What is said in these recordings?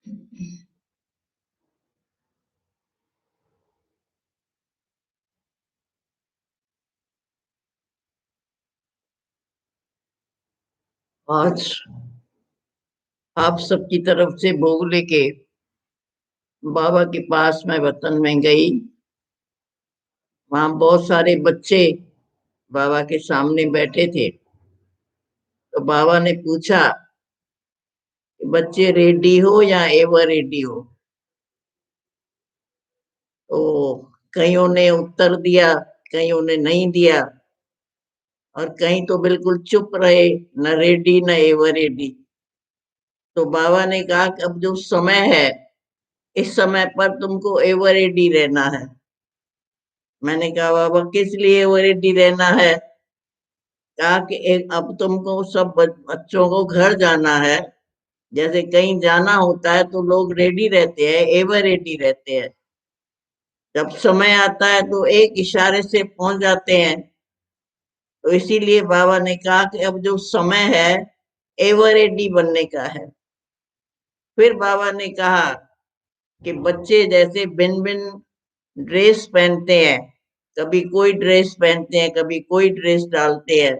आज आप सबकी तरफ से भोग लेके बाबा के पास मैं वतन में गई। वहां बहुत सारे बच्चे बाबा के सामने बैठे थे। तो बाबा ने पूछा कि बच्चे रेडी हो या एवर रेडी हो। तो कईयों ने उत्तर दिया, कईयों ने नहीं दिया, और कहीं तो बिल्कुल चुप रहे, न रेडी न एवर रेडी। तो बाबा ने कहा कि अब जो समय है, इस समय पर तुमको एवर रेडी रहना है। मैंने कहा बाबा किस लिए एवर रेडी रहना है? कहा कि एक अब तुमको सब बच्चों को घर जाना है। जैसे कहीं जाना होता है तो लोग रेडी रहते हैं, एवर रेडी रहते हैं। जब समय आता है तो एक इशारे से पहुंच जाते हैं। तो इसीलिए बाबा ने कहा कि अब जो समय है, एवर रेडी बनने का है। फिर बाबा ने कहा कि बच्चे जैसे भिन्न भिन्न ड्रेस पहनते हैं, कभी कोई ड्रेस पहनते हैं, कभी कोई ड्रेस डालते हैं।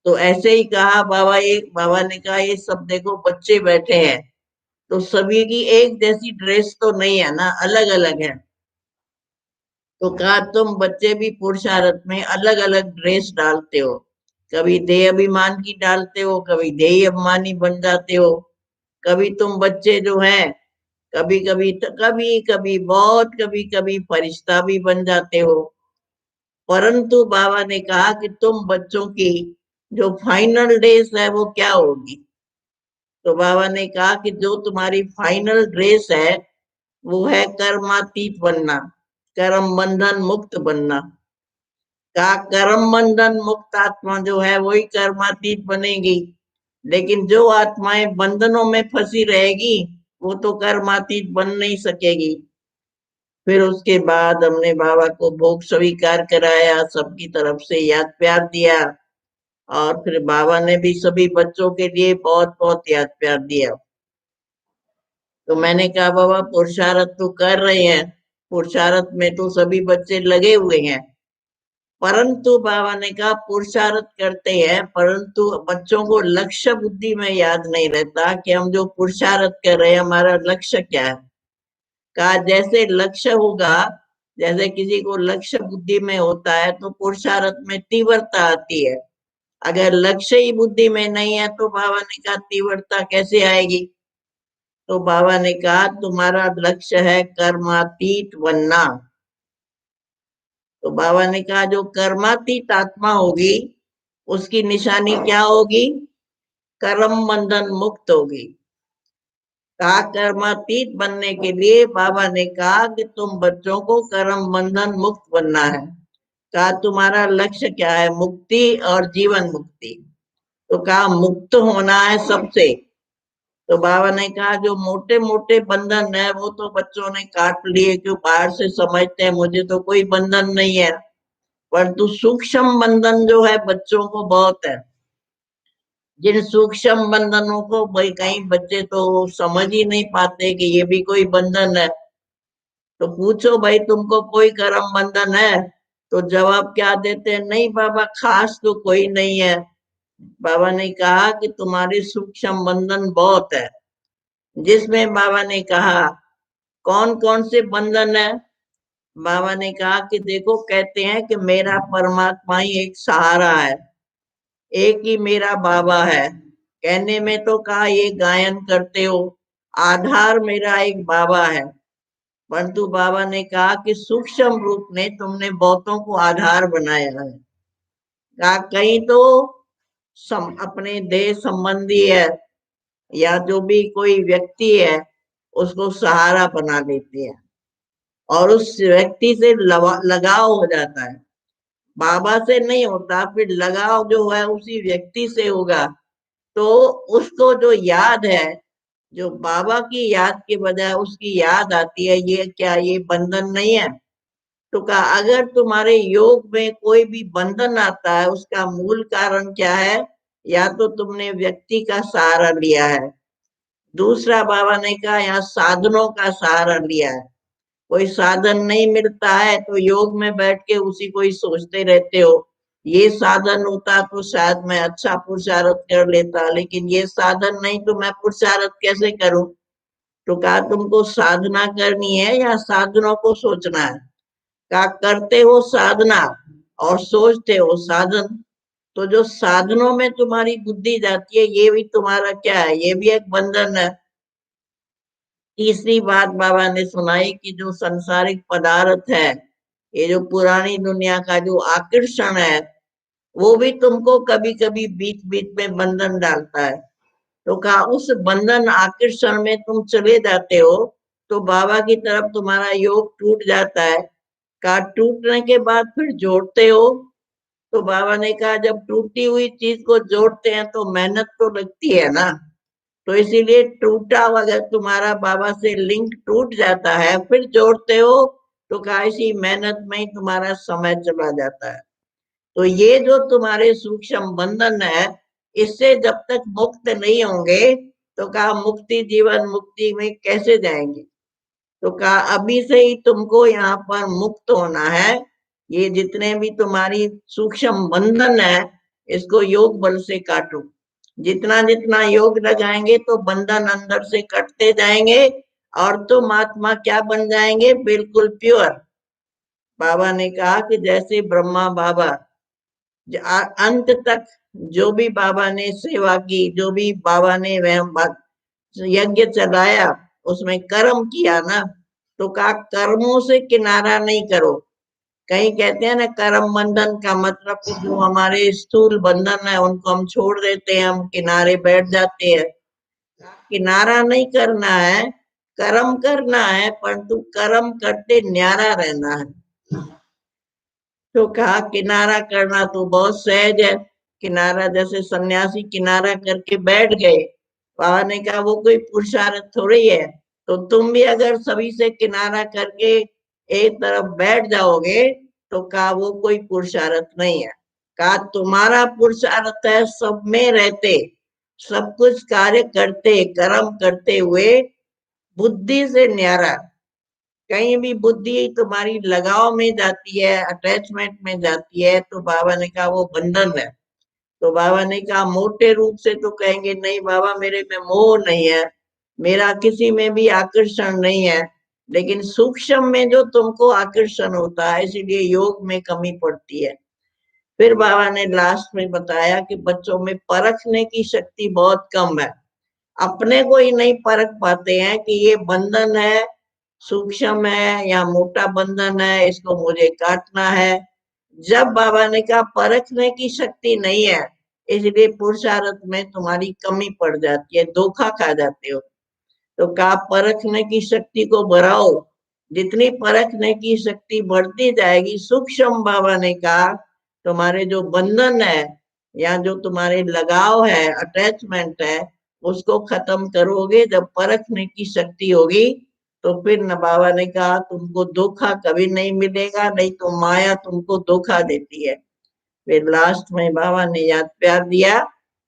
तो ऐसे ही कहा बाबा, एक बाबा ने कहा ये सब देखो बच्चे बैठे हैं, तो सभी की एक जैसी ड्रेस तो नहीं है ना, अलग अलग है। तो कहा तुम बच्चे भी पुरुषार्थ में अलग अलग ड्रेस डालते हो। कभी देह अभिमान की डालते हो, कभी देह अभिमानी बन जाते हो। कभी तुम बच्चे जो हैं, कभी कभी कभी कभी बहुत कभी कभी फरिश्ता भी बन जाते हो। परंतु बाबा ने कहा कि तुम बच्चों की जो फाइनल ड्रेस है वो क्या होगी? तो बाबा ने कहा कि जो तुम्हारी फाइनल ड्रेस है वो है कर्मातीत बनना, कर्म बंधन मुक्त बनना। का कर्म बंधन मुक्त आत्मा जो है वही कर्मातीत बनेगी। लेकिन जो आत्माएं बंधनों में फंसी रहेगी वो तो कर्मातीत बन नहीं सकेगी। फिर उसके बाद हमने बाबा को भोग स्वीकार कराया, सबकी तरफ से याद प्यार दिया। और फिर बाबा ने भी सभी बच्चों के लिए बहुत बहुत याद प्यार दिया। तो मैंने कहा बाबा पुरुषार्थ तो कर रहे हैं, पुरुषार्थ में तो सभी बच्चे लगे हुए हैं। परंतु बाबा ने कहा पुरुषार्थ करते हैं, परंतु बच्चों को लक्ष्य बुद्धि में याद नहीं रहता कि हम जो पुरुषार्थ कर रहे हैं हमारा लक्ष्य क्या है। कहा जैसे लक्ष्य होगा, जैसे किसी को लक्ष्य बुद्धि में होता है तो पुरुषार्थ में तीव्रता आती है। अगर लक्ष्य ही बुद्धि में नहीं है तो बाबा ने कहा तीव्रता कैसे आएगी? तो बाबा ने कहा तुम्हारा लक्ष्य है कर्मातीत बनना। तो बाबा ने कहा जो कर्मातीत आत्मा होगी उसकी निशानी क्या होगी? कर्म बंधन मुक्त होगी। कहा कर्मातीत बनने के लिए बाबा ने कहा कि तुम बच्चों को कर्म बंधन मुक्त बनना है। कहा तुम्हारा लक्ष्य क्या है? मुक्ति और जीवन मुक्ति। तो कहा मुक्त होना है सबसे। तो बाबा ने कहा जो मोटे मोटे बंधन है वो तो बच्चों ने काट लिए, क्यों बाहर से समझते हैं मुझे तो कोई बंधन नहीं है। परंतु सूक्ष्म बंधन जो है बच्चों को बहुत है। जिन सूक्ष्म बंधनों को भाई कई बच्चे तो समझ ही नहीं पाते कि ये भी कोई बंधन है। तो पूछो भाई तुमको कोई कर्म बंधन है? तो जवाब क्या देते हैं, नहीं बाबा खास तो कोई नहीं है। बाबा ने कहा कि तुम्हारी सूक्ष्म बंधन बहुत है। जिसमें बाबा ने कहा कौन कौन से बंधन है? बाबा ने कहा कि देखो कहते हैं कि मेरा परमात्मा ही एक सहारा है, एक ही मेरा बाबा है। कहने में तो कहा ये गायन करते हो, आधार मेरा एक बाबा है। परंतु बाबा ने कहा कि सूक्ष्म रूप में तुमने बहुतों को आधार बनाया है। कहा कहीं तो अपने देह संबंधी है या जो भी कोई व्यक्ति है उसको सहारा बना लेते हैं और उस व्यक्ति से लगाव हो जाता है। बाबा से नहीं होता, फिर लगाव जो है उसी व्यक्ति से होगा। तो उसको जो याद है, जो बाबा की याद के बजाय उसकी याद आती है, ये क्या ये बंधन नहीं है? तो कहा अगर तुम्हारे योग में कोई भी बंधन आता है उसका मूल कारण क्या है? या तो तुमने व्यक्ति का सहारा लिया है, दूसरा बाबा ने कहा यहाँ साधनों का सहारा लिया है। कोई साधन नहीं मिलता है तो योग में बैठ के उसी को ही सोचते रहते हो। ये साधन होता तो शायद मैं अच्छा पुरुषार्थ कर लेता, लेकिन ये साधन नहीं तो मैं पुरुषार्थ कैसे करूं। तो कहा तुमको साधना करनी है या साधनों को सोचना है। कहा करते हो साधना और सोचते हो साधन। तो जो साधनों में तुम्हारी बुद्धि जाती है ये भी तुम्हारा क्या है, ये भी एक बंधन है। तीसरी बात बाबा ने सुनाई कि जो संसारिक पदार्थ है, ये जो पुरानी दुनिया का जो आकर्षण है, वो भी तुमको कभी कभी बीच बीच में बंधन डालता है। तो कहा उस बंधन आकर्षण में तुम चले जाते हो तो बाबा की तरफ तुम्हारा योग टूट जाता है। कहा टूटने के बाद फिर जोड़ते हो। तो बाबा ने कहा जब टूटी हुई चीज को जोड़ते हैं तो मेहनत तो लगती है ना। तो इसीलिए टूटा हुआ अगर तुम्हारा बाबा से लिंक टूट जाता है फिर जोड़ते हो तो कहा इसी मेहनत में ही तुम्हारा समय चला जाता है। तो ये जो तुम्हारे सूक्ष्म बंधन है, इससे जब तक मुक्त नहीं होंगे तो कहा मुक्ति जीवन मुक्ति में कैसे जाएंगे। तो कहा अभी से ही तुमको यहाँ पर मुक्त होना है। ये जितने भी तुम्हारी सूक्ष्म बंधन है इसको योग बल से काटो। जितना जितना योग लगाएंगे तो बंधन अंदर से कटते जाएंगे और तुम आत्मा क्या बन जाएंगे, बिल्कुल प्योर। बाबा ने कहा कि जैसे ब्रह्मा बाबा अंत तक जो भी बाबा ने सेवा की, जो भी बाबा ने वह यज्ञ चलाया, उसमें कर्म किया ना। तो कहा कर्मों से किनारा नहीं करो। कहीं कहते हैं ना कर्म बंधन का मतलब कि जो हमारे स्थूल बंधन है उनको हम छोड़ देते हैं, हम किनारे बैठ जाते हैं। किनारा नहीं करना है, कर्म करना है, परंतु कर्म करते न्यारा रहना है। तो कहा किनारा करना तो बहुत सहज है। किनारा जैसे सन्यासी किनारा करके बैठ गए, बाबा ने कहा वो कोई पुरुषार्थ थोड़ी है। तो तुम भी अगर सभी से किनारा करके एक तरफ बैठ जाओगे तो कहा वो कोई पुरुषार्थ नहीं है। कहा तुम्हारा पुरुषार्थ है सब में रहते, सब कुछ कार्य करते कर्म करते हुए बुद्धि से न्यारा। कहीं भी बुद्धि तुम्हारी लगाव में जाती है, अटैचमेंट में जाती है, तो बाबा ने कहा वो बंधन है। तो बाबा ने कहा मोटे रूप से तो कहेंगे नहीं बाबा मेरे में मोह नहीं है, मेरा किसी में भी आकर्षण नहीं है। लेकिन सूक्ष्म में जो तुमको आकर्षण होता है इसीलिए योग में कमी पड़ती है। फिर बाबा ने लास्ट में बताया कि बच्चों में परखने की शक्ति बहुत कम है। अपने को ही नहीं परख पाते हैं कि ये बंधन है, सूक्ष्म है या मोटा बंधन है, इसको मुझे काटना है। जब बाबा ने कहा परखने की शक्ति नहीं है, इसलिए पुरुषार्थ में तुम्हारी कमी पड़ जाती है, धोखा खा जाते हो। तो कहा परखने की शक्ति को बढ़ाओ। जितनी परखने की शक्ति बढ़ती जाएगी, सूक्ष्म बाबा ने कहा तुम्हारे जो बंधन है या जो तुम्हारे लगाव है, अटैचमेंट है, उसको खत्म करोगे। जब परखने की शक्ति होगी तो फिर न बाबा ने कहा तुमको धोखा कभी नहीं मिलेगा, नहीं तो माया तुमको धोखा देती है। फिर लास्ट में बाबा ने याद प्यार दिया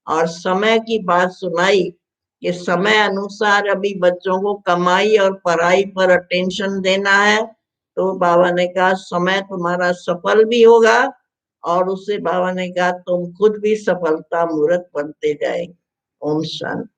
और समय की बात सुनाई कि समय अनुसार अभी बच्चों को कमाई और पढ़ाई पर अटेंशन देना है। तो बाबा ने कहा समय तुम्हारा सफल भी होगा और उससे बाबा ने कहा तुम खुद भी सफलता मूर्त बनते जाएंगे। ओम शांति।